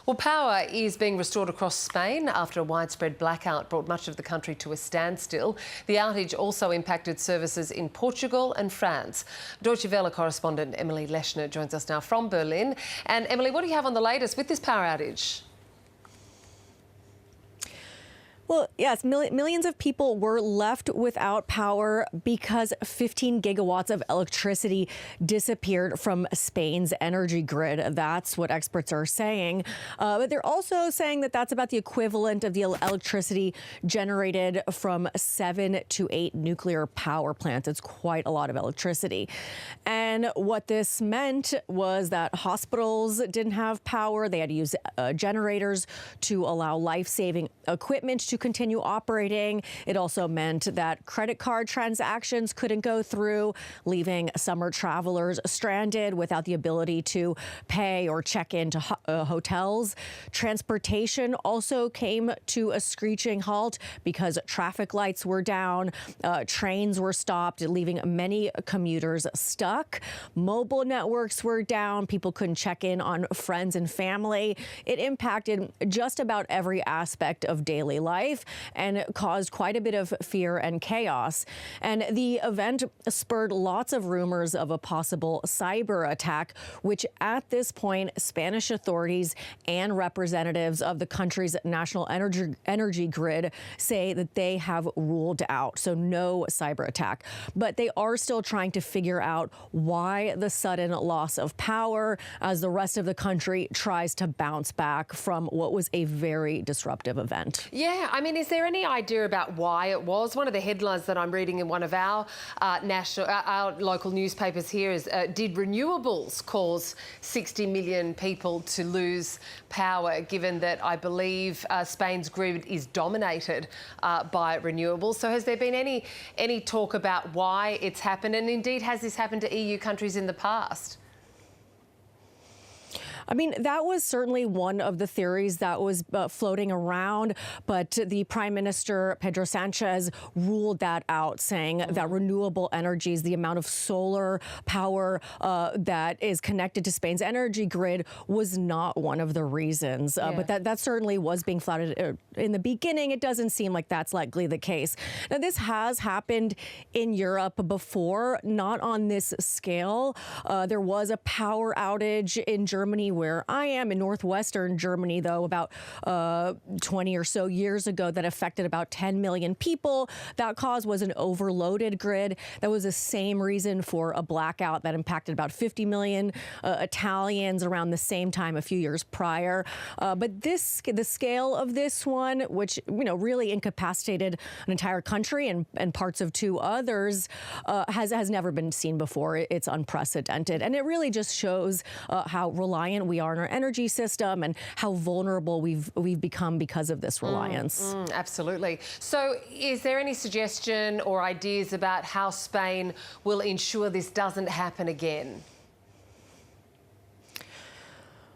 Well, power is being restored across Spain after a widespread blackout brought much of the country to a standstill. The outage also impacted services in Portugal and France. Deutsche Welle correspondent Emily Leshner joins us now from Berlin. And Emily, what do you have on the latest with this power outage? Well, yes, millions of people were left without power because 15 gigawatts of electricity disappeared from Spain's energy grid. That's what experts are saying. But they're also saying that that's about the equivalent of the electricity generated from 7 to 8 nuclear power plants. It's quite a lot of electricity. And what this meant was that hospitals didn't have power. They had to use generators to allow life-saving equipment to continue operating. It also meant that credit card transactions couldn't go through, leaving summer travelers stranded without the ability to pay or check into hotels. Transportation also came to a screeching halt because traffic lights were down, trains were stopped, leaving many commuters stuck. Mobile networks were down. People couldn't check in on friends and family. It impacted just about every aspect of daily life and caused quite a bit of fear and chaos. And the event spurred lots of rumors of a possible cyber attack, which at this point, Spanish authorities and representatives of the country's national energy grid say that they have ruled out. So no cyber attack. But they are still trying to figure out why the sudden loss of power as the rest of the country tries to bounce back from what was a very disruptive event. Yeah, I mean, is there any idea about why it was? One of the headlines that I'm reading in one of our our local newspapers here is, did renewables cause 60 million people to lose power, given that I believe Spain's grid is dominated by renewables? So has there been any talk about why it's happened? And indeed, has this happened to EU countries in the past? I mean, that was certainly one of the theories that was floating around, but the Prime Minister, Pedro Sanchez, ruled that out, saying that renewable energies, the amount of solar power that is connected to Spain's energy grid, was not one of the reasons. But that certainly was being flouted in the beginning. It doesn't seem like that's likely the case. Now, this has happened in Europe before, not on this scale. There was a power outage in Germany, where I am in northwestern Germany, though, about 20 or so years ago, that affected about 10 million people. That cause was an overloaded grid. That was the same reason for a blackout that impacted about 50 million Italians around the same time a few years prior. But the scale of this one, which really incapacitated an entire country and parts of 2 others, has never been seen before. It's unprecedented, and it really just shows how reliant we are on our energy system and how vulnerable we've become because of this reliance. Absolutely. So is there any suggestion or ideas about how Spain will ensure this doesn't happen again?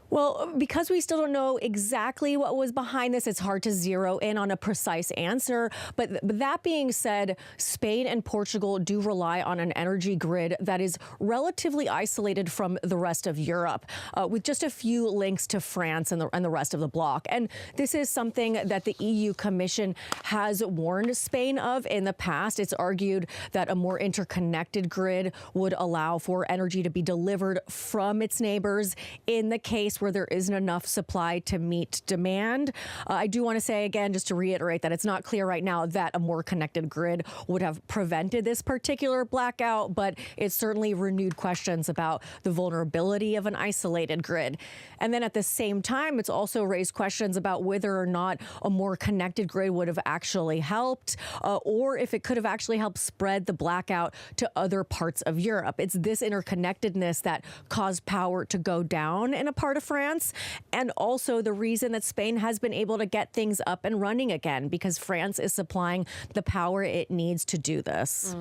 Well, because we still don't know exactly what was behind this, it's hard to zero in on a precise answer. But that being said, Spain and Portugal do rely on an energy grid that is relatively isolated from the rest of Europe, with just a few links to France and the rest of the bloc. And this is something that the EU Commission has warned Spain of in the past. It's argued that a more interconnected grid would allow for energy to be delivered from its neighbors in the case where there isn't enough supply to meet demand. I do want to say again, just to reiterate, that it's not clear right now that a more connected grid would have prevented this particular blackout, but it's certainly renewed questions about the vulnerability of an isolated grid. And then at the same time, it's also raised questions about whether or not a more connected grid would have actually helped, or if it could have actually helped spread the blackout to other parts of Europe. It's this interconnectedness that caused power to go down in a part of France, and also the reason that Spain has been able to get things up and running again, because France is supplying the power it needs to do this.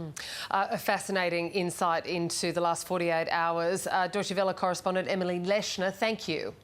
A fascinating insight into the last 48 hours. Deutsche Welle correspondent Emily Leshner, thank you.